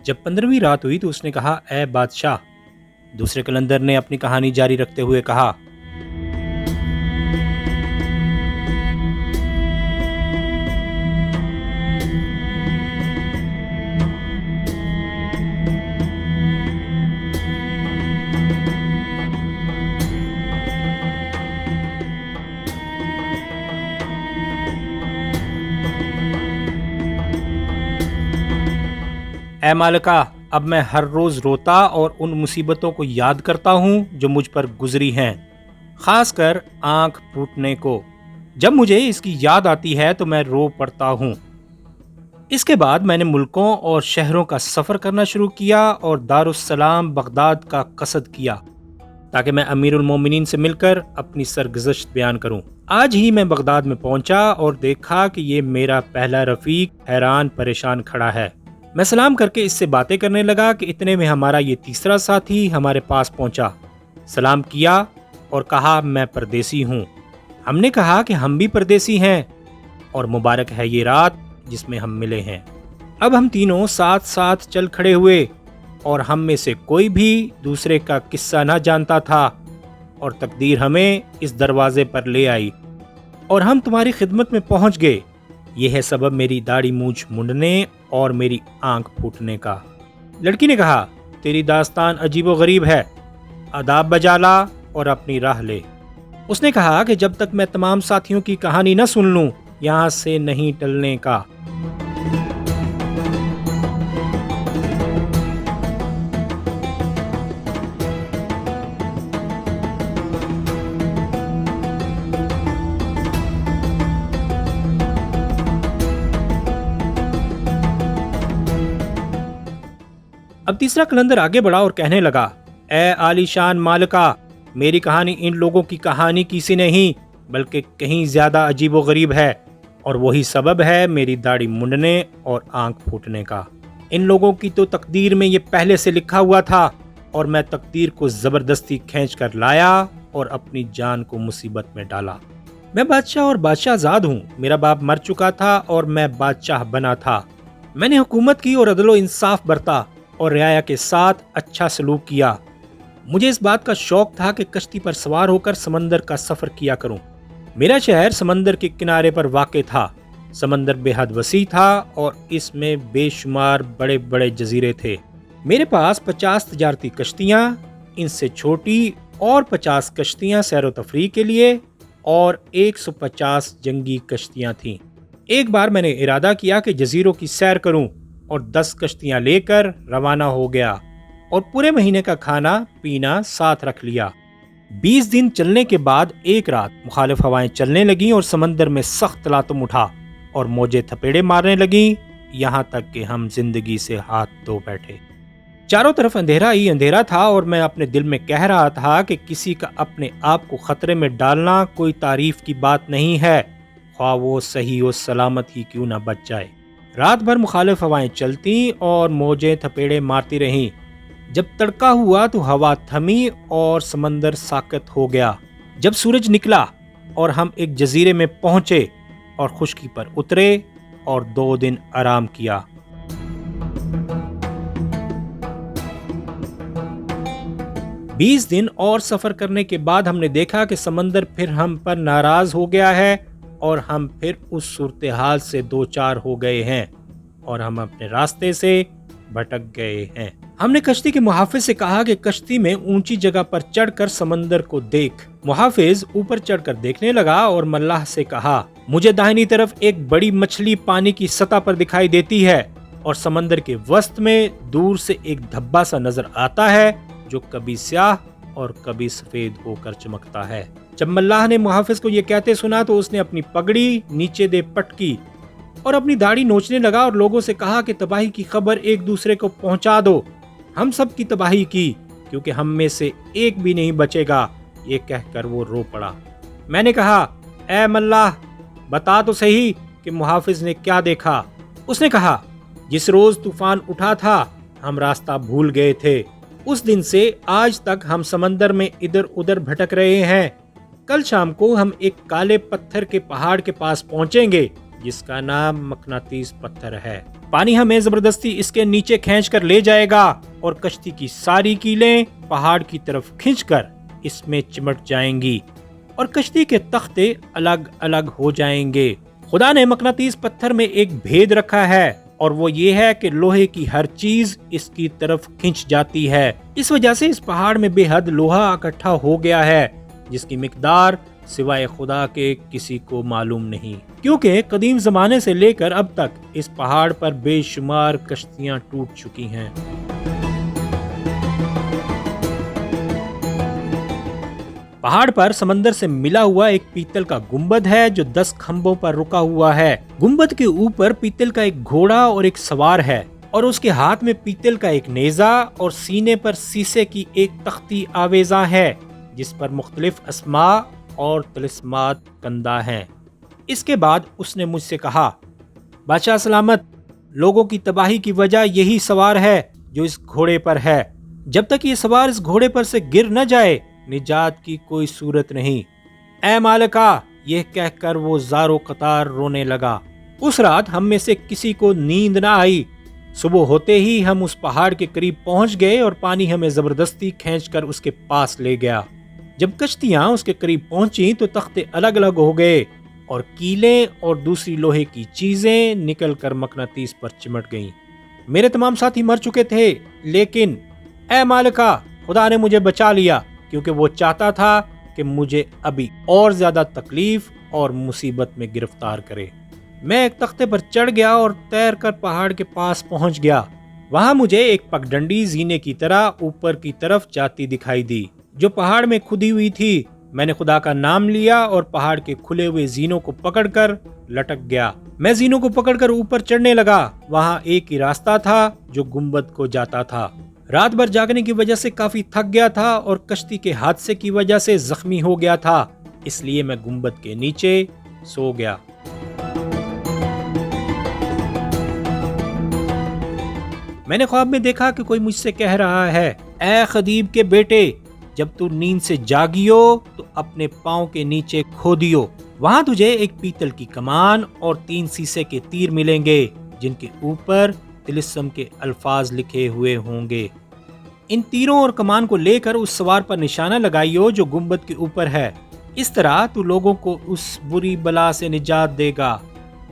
جب 15ویں رات ہوئی تو اس نے کہا، اے بادشاہ۔ دوسرے قلندر نے اپنی کہانی جاری رکھتے ہوئے کہا، اے مالکہ، اب میں ہر روز روتا اور ان مصیبتوں کو یاد کرتا ہوں جو مجھ پر گزری ہیں، خاص کر آنکھ پھوٹنے کو۔ جب مجھے اس کی یاد آتی ہے تو میں رو پڑتا ہوں۔ اس کے بعد میں نے ملکوں اور شہروں کا سفر کرنا شروع کیا اور دارالسلام بغداد کا قصد کیا تاکہ میں امیر المومنین سے مل کر اپنی سرگزشت بیان کروں۔ آج ہی میں بغداد میں پہنچا اور دیکھا کہ یہ میرا پہلا رفیق حیران پریشان کھڑا ہے۔ میں سلام کر کے اس سے باتیں کرنے لگا کہ اتنے میں ہمارا یہ تیسرا ساتھی ہمارے پاس پہنچا۔ سلام کیا اور کہا، میں پردیسی ہوں۔ ہم نے کہا کہ ہم بھی پردیسی ہیں اور مبارک ہے یہ رات جس میں ہم ملے ہیں۔ اب ہم تینوں ساتھ ساتھ چل کھڑے ہوئے اور ہم میں سے کوئی بھی دوسرے کا قصہ نہ جانتا تھا، اور تقدیر ہمیں اس دروازے پر لے آئی اور ہم تمہاری خدمت میں پہنچ گئے۔ یہ ہے سبب میری داڑھی مونچھ منڈنے اور میری آنکھ پھوٹنے کا۔ لڑکی نے کہا، تیری داستان عجیب و غریب ہے، آداب بجا لا اور اپنی راہ لے۔ اس نے کہا کہ جب تک میں تمام ساتھیوں کی کہانی نہ سن لوں یہاں سے نہیں ٹلنے کا۔ اب تیسرا قلندر آگے بڑھا اور کہنے لگا، اے عالی شان مالکہ، میری کہانی ان لوگوں کی کہانی کی سی نہیں بلکہ کہیں زیادہ عجیب و غریب ہے، اور وہی سبب ہے میری داڑھی منڈنے اور آنکھ پھوٹنے کا۔ ان لوگوں کی تو تقدیر میں یہ پہلے سے لکھا ہوا تھا، اور میں تقدیر کو زبردستی کھینچ کر لایا اور اپنی جان کو مصیبت میں ڈالا۔ میں بادشاہ اور بادشاہ زاد ہوں۔ میرا باپ مر چکا تھا اور میں بادشاہ بنا تھا۔ میں نے حکومت کی اور عدل و انصاف برتا اور رعایا کے ساتھ اچھا سلوک کیا۔ مجھے اس بات کا شوق تھا کہ کشتی پر سوار ہو کر سمندر کا سفر کیا کروں۔ میرا شہر سمندر کے کنارے پر واقع تھا۔ سمندر بے حد وسیع تھا اور اس میں بے شمار بڑے بڑے جزیرے تھے۔ میرے پاس 50 تجارتی کشتیاں، ان سے چھوٹی اور 50 کشتیاں سیر و تفریح کے لیے، اور 150 جنگی کشتیاں تھیں۔ ایک بار میں نے ارادہ کیا کہ جزیروں کی سیر کروں اور 10 کشتیاں لے کر روانہ ہو گیا اور پورے مہینے کا کھانا پینا ساتھ رکھ لیا۔ 20 دن چلنے کے بعد ایک رات مخالف ہوائیں چلنے لگیں اور سمندر میں سخت تلاطم اٹھا اور موجیں تھپیڑے مارنے لگیں، یہاں تک کہ ہم زندگی سے ہاتھ دھو بیٹھے۔ چاروں طرف اندھیرا ہی اندھیرا تھا اور میں اپنے دل میں کہہ رہا تھا کہ کسی کا اپنے آپ کو خطرے میں ڈالنا کوئی تعریف کی بات نہیں ہے، خواہ وہ صحیح و سلامت ہی کیوں نہ بچ جائے۔ رات بھر مخالف ہوائیں چلتی اور موجیں تھپیڑے مارتی رہیں۔ جب تڑکا ہوا تو ہوا تھمی اور سمندر ساکت ہو گیا۔ جب سورج نکلا اور ہم ایک جزیرے میں پہنچے اور خشکی پر اترے اور 2 دن آرام کیا۔ بیس دن اور سفر کرنے کے بعد ہم نے دیکھا کہ سمندر پھر ہم پر ناراض ہو گیا ہے اور ہم پھر اس صورتحال سے دوچار ہو گئے ہیں اور ہم اپنے راستے سے بھٹک گئے ہیں۔ ہم نے کشتی کے محافظ سے کہا کہ کشتی میں اونچی جگہ پر چڑھ کر سمندر کو دیکھ۔ محافظ اوپر چڑھ کر دیکھنے لگا اور ملاح سے کہا، مجھے داہنی طرف ایک بڑی مچھلی پانی کی سطح پر دکھائی دیتی ہے اور سمندر کے وسط میں دور سے ایک دھبا سا نظر آتا ہے جو کبھی سیاہ اور کبھی سفید ہو کر چمکتا ہے۔ جب ملاح نے محافظ کو یہ کہتے سنا تو اس نے اپنی پگڑی نیچے دے پٹکی اور اپنی داڑھی نوچنے لگا اور لوگوں سے کہا کہ تباہی کی خبر ایک دوسرے کو پہنچا دو، ہم سب کی تباہی کی، کیونکہ ہم میں سے ایک بھی نہیں بچے گا۔ یہ کہہ کر وہ رو پڑا۔ میں نے کہا، اے ملاح، بتا تو صحیح کہ محافظ نے کیا دیکھا۔ اس نے کہا، جس روز طوفان اٹھا تھا ہم راستہ بھول گئے تھے، اس دن سے آج تک ہم سمندر میں ادھر ادھر بھٹک رہے ہیں۔ کل شام کو ہم ایک کالے پتھر کے پہاڑ کے پاس پہنچیں گے جس کا نام مقناطیس پتھر ہے۔ پانی ہمیں زبردستی اس کے نیچے کھینچ کر لے جائے گا اور کشتی کی ساری کیلیں پہاڑ کی طرف کھنچ کر اس میں چمٹ جائیں گی اور کشتی کے تختے الگ الگ ہو جائیں گے۔ خدا نے مقناطیس پتھر میں ایک بھید رکھا ہے اور وہ یہ ہے کہ لوہے کی ہر چیز اس کی طرف کھنچ جاتی ہے۔ اس وجہ سے اس پہاڑ میں بے حد لوہا اکٹھا ہو گیا ہے جس کی مقدار سوائے خدا کے کسی کو معلوم نہیں، کیونکہ قدیم زمانے سے لے کر اب تک اس پہاڑ پر بے شمار کشتیاں ٹوٹ چکی ہیں۔ پہاڑ پر سمندر سے ملا ہوا ایک پیتل کا گنبد ہے جو 10 کھمبوں پر رکا ہوا ہے۔ گنبد کے اوپر پیتل کا ایک گھوڑا اور ایک سوار ہے اور اس کے ہاتھ میں پیتل کا ایک نیزہ اور سینے پر سیسے کی ایک تختی آویزاں ہے جس پر مختلف اسماء اور طلسمات کندہ ہیں۔ اس کے بعد اس نے مجھ سے کہا، بادشاہ سلامت، لوگوں کی تباہی کی وجہ یہی سوار ہے جو اس گھوڑے پر ہے۔ جب تک یہ سوار اس گھوڑے پر سے گر نہ جائے نجات کی کوئی صورت نہیں۔ اے مالکا، یہ کہہ کر وہ زارو قطار رونے لگا۔ اس رات ہم میں سے کسی کو نیند نہ آئی۔ صبح ہوتے ہی ہم اس پہاڑ کے قریب پہنچ گئے اور پانی ہمیں زبردستی کھینچ کر اس کے پاس لے گیا۔ جب کشتیاں اس کے قریب پہنچیں تو تختے الگ الگ ہو گئے اور کیلیں اور دوسری لوہے کی چیزیں نکل کر مقناطیس پر چمٹ گئیں۔ میرے تمام ساتھی مر چکے تھے، لیکن اے مالکا، خدا نے مجھے بچا لیا کیونکہ وہ چاہتا تھا کہ مجھے ابھی اور زیادہ تکلیف اور مصیبت میں گرفتار کرے۔ میں ایک تختے پر چڑھ گیا اور تیر کر پہاڑ کے پاس پہنچ گیا۔ وہاں مجھے ایک پگڈنڈی زینے کی طرح اوپر کی طرف جاتی دکھائی دی جو پہاڑ میں کھدی ہوئی تھی۔ میں نے خدا کا نام لیا اور پہاڑ کے کھلے ہوئے زینوں کو پکڑ کر لٹک گیا۔ میں زینوں کو پکڑ کر اوپر چڑھنے لگا۔ وہاں ایک ہی راستہ تھا جو گنبد کو جاتا تھا۔ رات بھر جاگنے کی وجہ سے کافی تھک گیا تھا اور کشتی کے حادثے کی وجہ سے زخمی ہو گیا تھا، اس لیے میں گنبد کے نیچے سو گیا۔ میں نے خواب میں دیکھا کہ کوئی مجھ سے کہہ رہا ہے، اے خدیب کے بیٹے، جب تو نیند سے جاگیو تو اپنے پاؤں کے نیچے کھودیو، وہاں تجھے ایک پیتل کی کمان اور 3 سیسے کے تیر ملیں گے جن کے اوپر طلسم کے الفاظ لکھے ہوئے ہوں گے۔ ان تیروں اور کمان کو لے کر اس سوار پر نشانہ لگائیو جو گنبد کے اوپر ہے۔ اس طرح تو لوگوں کو اس بری بلا سے نجات دے گا۔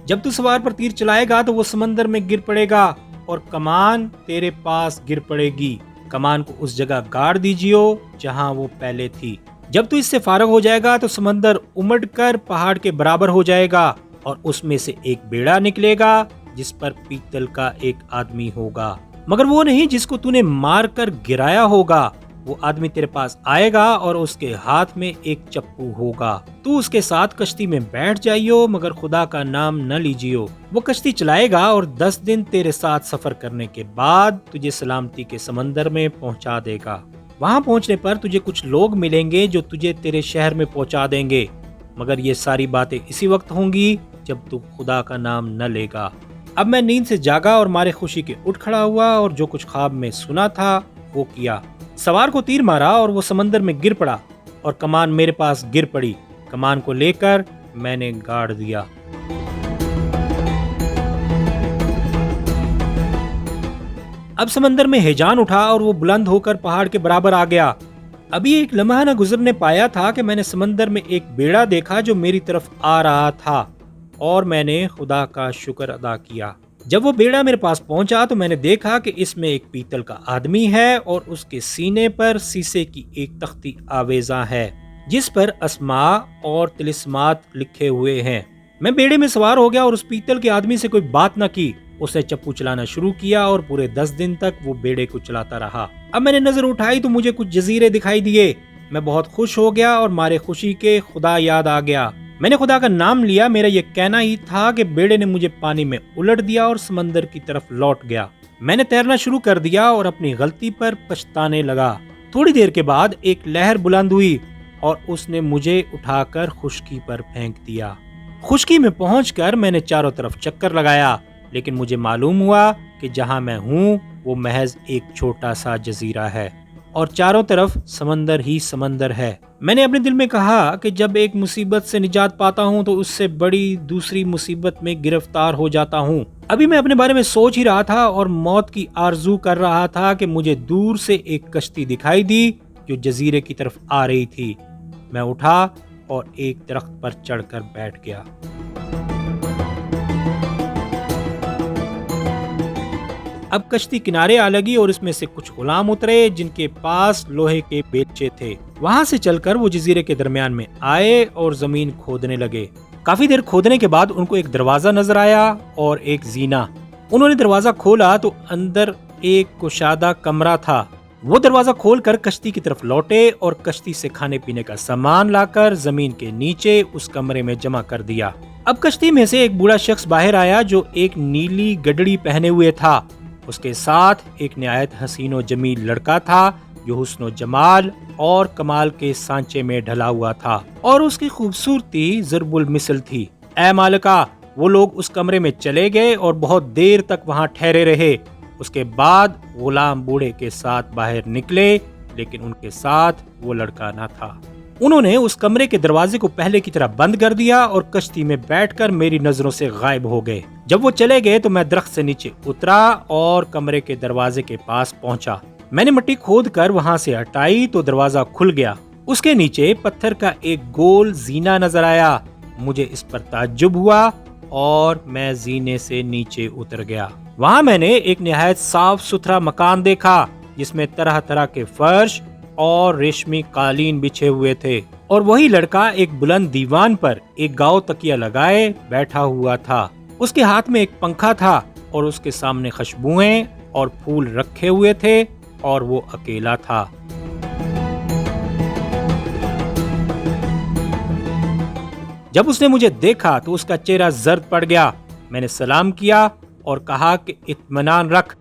جب تو سوار پر تیر چلائے گا تو وہ سمندر میں گر پڑے گا اور کمان تیرے پاس گر پڑے گی۔ کمان کو اس جگہ گاڑ دیجیو جہاں وہ پہلے تھی۔ جب تو اس سے فارغ ہو جائے گا تو سمندر امڈ کر پہاڑ کے برابر ہو جائے گا اور اس میں سے ایک بیڑا نکلے گا جس پر پیتل کا ایک آدمی ہوگا، مگر وہ نہیں جس کو تو نے مار کر گرایا ہوگا۔ وہ آدمی تیرے پاس آئے گا اور اس کے ہاتھ میں ایک چپو ہوگا۔ تو اس کے ساتھ کشتی میں بیٹھ جائیو مگر خدا کا نام نہ لیجیو۔ وہ کشتی چلائے گا اور 10 دن تیرے ساتھ سفر کرنے کے بعد تجھے سلامتی کے سمندر میں پہنچا دے گا۔ وہاں پہنچنے پر تجھے کچھ لوگ ملیں گے جو تجھے تیرے شہر میں پہنچا دیں گے، مگر یہ ساری باتیں اسی وقت ہوں گی جب تو خدا کا نام نہ لے گا۔ اب میں نیند سے جاگا اور مارے خوشی کے اٹھ کھڑا ہوا اور جو کچھ خواب میں سنا تھا وہ کیا۔ سوار کو تیر مارا اور وہ سمندر میں گر پڑا اور کمان میرے پاس گر پڑی۔ کمان کو لے کر میں نے گاڑ دیا۔ اب سمندر میں ہیجان اٹھا اور وہ بلند ہو کر پہاڑ کے برابر آ گیا۔ ابھی ایک لمحہ نہ گزرنے پایا تھا کہ میں نے سمندر میں ایک بیڑا دیکھا جو میری طرف آ رہا تھا اور میں نے خدا کا شکر ادا کیا۔ جب وہ بیڑا میرے پاس پہنچا تو میں نے دیکھا کہ اس میں ایک پیتل کا آدمی ہے اور اس کے سینے پر سیسے کی ایک تختی آویزاں ہے جس پر اسماء اور طلسمات لکھے ہوئے ہیں۔ میں بیڑے میں سوار ہو گیا اور اس پیتل کے آدمی سے کوئی بات نہ کی۔ اس نے چپو چلانا شروع کیا اور پورے 10 دن تک وہ بیڑے کو چلاتا رہا۔ اب میں نے نظر اٹھائی تو مجھے کچھ جزیرے دکھائی دیے۔ میں بہت خوش ہو گیا اور مارے خوشی کے خدا یاد آ گیا۔ میں نے خدا کا نام لیا۔ میرا یہ کہنا ہی تھا کہ بیڑے نے مجھے پانی میں الٹ دیا اور سمندر کی طرف لوٹ گیا۔ میں نے تیرنا شروع کر دیا اور اپنی غلطی پر پچھتانے لگا۔ تھوڑی دیر کے بعد ایک لہر بلند ہوئی اور اس نے مجھے اٹھا کر خشکی پر پھینک دیا۔ خشکی میں پہنچ کر میں نے چاروں طرف چکر لگایا، لیکن مجھے معلوم ہوا کہ جہاں میں ہوں وہ محض ایک چھوٹا سا جزیرہ ہے اور چاروں طرف سمندر ہی سمندر ہے۔ میں نے اپنے دل میں کہا کہ جب ایک مصیبت سے نجات پاتا ہوں تو اس سے بڑی دوسری مصیبت میں گرفتار ہو جاتا ہوں۔ ابھی میں اپنے بارے میں سوچ ہی رہا تھا اور موت کی آرزو کر رہا تھا کہ مجھے دور سے ایک کشتی دکھائی دی جو جزیرے کی طرف آ رہی تھی۔ میں اٹھا اور ایک درخت پر چڑھ کر بیٹھ گیا۔ اب کشتی کنارے آ لگی اور اس میں سے کچھ غلام اترے جن کے پاس لوہے کے بیلچے تھے۔ وہاں سے چل کر وہ جزیرے کے درمیان میں آئے اور زمین کھودنے لگے۔ کافی دیر کھودنے کے بعد ان کو ایک دروازہ نظر آیا اور ایک زینہ۔ انہوں نے دروازہ کھولا تو اندر ایک کشادہ کمرہ تھا۔ وہ دروازہ کھول کر کشتی کی طرف لوٹے اور کشتی سے کھانے پینے کا سامان لا کر زمین کے نیچے اس کمرے میں جمع کر دیا۔ اب کشتی میں سے ایک بوڑھا شخص باہر آیا جو ایک نیلی گڈڑی پہنے ہوئے تھا۔ اس کے ساتھ ایک نہایت حسین و جمیل لڑکا تھا جو حسن و جمال اور کمال کے سانچے میں ڈھلا ہوا تھا اور اس کی خوبصورتی ضرب المثل تھی۔ اے مالکہ، وہ لوگ اس کمرے میں چلے گئے اور بہت دیر تک وہاں ٹھہرے رہے۔ اس کے بعد غلام بوڑھے کے ساتھ باہر نکلے لیکن ان کے ساتھ وہ لڑکا نہ تھا۔ انہوں نے اس کمرے کے دروازے کو پہلے کی طرح بند کر دیا اور کشتی میں بیٹھ کر میری نظروں سے غائب ہو گئے۔ جب وہ چلے گئے تو میں درخت سے نیچے اترا اور کمرے کے دروازے کے پاس پہنچا۔ میں نے مٹی کھود کر وہاں سے ہٹائی تو دروازہ کھل گیا۔ اس کے نیچے پتھر کا ایک گول زینہ نظر آیا۔ مجھے اس پر تعجب ہوا اور میں زینے سے نیچے اتر گیا۔ وہاں میں نے ایک نہایت صاف ستھرا مکان دیکھا جس میں طرح طرح کے فرش اور ریشمی قالین بچھے ہوئے تھے، اور وہی لڑکا ایک بلند دیوان پر ایک گاؤ تکیہ لگائے بیٹھا ہوا تھا۔ اس کے ہاتھ میں ایک پنکھا تھا اور اس کے سامنے خوشبوئیں اور پھول رکھے ہوئے تھے اور وہ اکیلا تھا۔ جب اس نے مجھے دیکھا تو اس کا چہرہ زرد پڑ گیا۔ میں نے سلام کیا اور کہا کہ اطمینان رکھ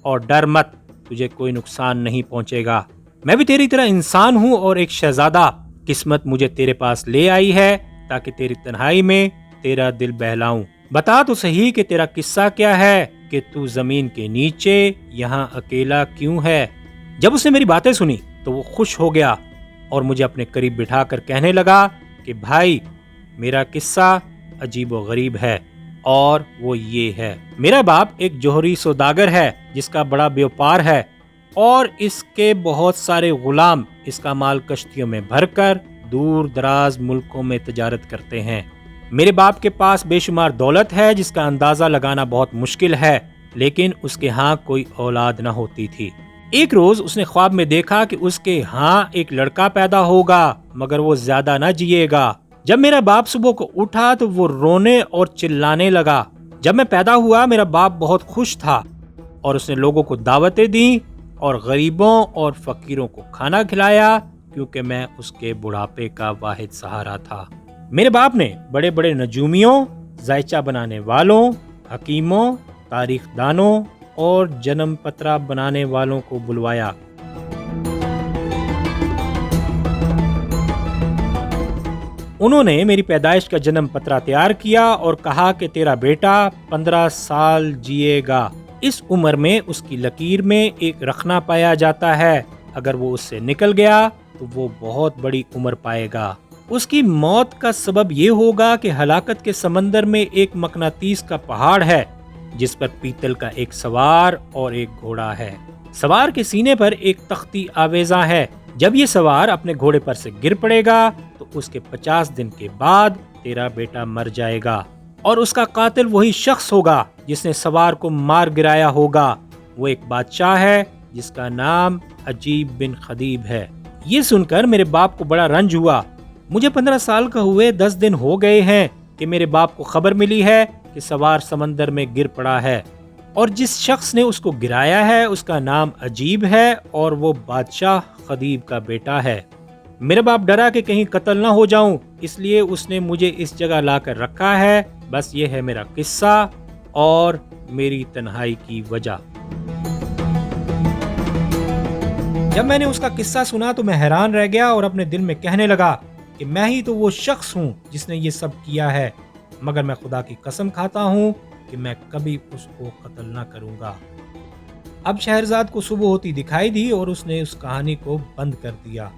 اور ڈر مت، تجھے کوئی نقصان نہیں پہنچے گا۔ میں بھی تیری طرح انسان ہوں اور ایک شہزادہ۔ قسمت مجھے تیرے پاس لے آئی ہے تاکہ تیری تنہائی میں تیرا دل بہلاؤں۔ بتا تو صحیح کہ تیرا قصہ کیا ہے کہ تو زمین کے نیچے یہاں اکیلا کیوں ہے؟ جب اس نے میری باتیں سنی تو وہ خوش ہو گیا اور مجھے اپنے قریب بٹھا کر کہنے لگا کہ بھائی، میرا قصہ عجیب و غریب ہے اور وہ یہ ہے۔ میرا باپ ایک جوہری سوداگر ہے جس کا بڑا بیوپار ہے اور اس کے بہت سارے غلام اس کا مال کشتیوں میں بھر کر دور دراز ملکوں میں تجارت کرتے ہیں۔ میرے باپ کے پاس بے شمار دولت ہے جس کا اندازہ لگانا بہت مشکل ہے، لیکن اس کے ہاں کوئی اولاد نہ ہوتی تھی۔ ایک روز اس نے خواب میں دیکھا کہ اس کے ہاں ایک لڑکا پیدا ہوگا مگر وہ زیادہ نہ جیے گا۔ جب میرا باپ صبح کو اٹھا تو وہ رونے اور چلانے لگا۔ جب میں پیدا ہوا میرا باپ بہت خوش تھا اور اس نے لوگوں کو دعوتیں دیں اور غریبوں اور فقیروں کو کھانا کھلایا کیونکہ میں اس کے بڑھاپے کا واحد سہارا تھا۔ میرے باپ نے بڑے بڑے نجومیوں، ذائچہ بنانے والوں، حکیموں، تاریخ دانوں اور جنم پترا بنانے والوں کو بلوایا۔ انہوں نے میری پیدائش کا جنم پترا تیار کیا اور کہا کہ تیرا بیٹا 15 سال جیے گا۔ اس عمر میں اس کی لکیر میں ایک رخنا پایا جاتا ہے، اگر وہ اس سے نکل گیا تو وہ بہت بڑی عمر پائے گا۔ اس کی موت کا سبب یہ ہوگا کہ ہلاکت کے سمندر میں ایک مقناطیس کا پہاڑ ہے جس پر پیتل کا ایک سوار اور ایک گھوڑا ہے۔ سوار کے سینے پر ایک تختی آویزاں ہے۔ جب یہ سوار اپنے گھوڑے پر سے گر پڑے گا تو اس کے 50 دن کے بعد تیرا بیٹا مر جائے گا اور اس کا قاتل وہی شخص ہوگا جس نے سوار کو مار گرایا ہوگا۔ وہ ایک بادشاہ ہے جس کا نام عجیب بن خدیب ہے۔ یہ سن کر میرے باپ کو بڑا رنج ہوا۔ مجھے 15 سال کا ہوئے 10 دن ہو گئے ہیں کہ میرے باپ کو خبر ملی ہے کہ سوار سمندر میں گر پڑا ہے اور جس شخص نے اس کو گرایا ہے اس کا نام عجیب ہے اور وہ بادشاہ خدیب کا بیٹا ہے۔ میرا باپ ڈرا کہ کہیں قتل نہ ہو جاؤں، اس لیے اس نے مجھے اس جگہ لا کر رکھا ہے۔ بس یہ ہے میرا قصہ اور میری تنہائی کی وجہ۔ جب میں نے اس کا قصہ سنا تو میں حیران رہ گیا اور اپنے دل میں کہنے لگا کہ میں ہی تو وہ شخص ہوں جس نے یہ سب کیا ہے، مگر میں خدا کی قسم کھاتا ہوں کہ میں کبھی اس کو قتل نہ کروں گا۔ اب شہرزاد کو صبح ہوتی دکھائی دی اور اس نے اس کہانی کو بند کر دیا۔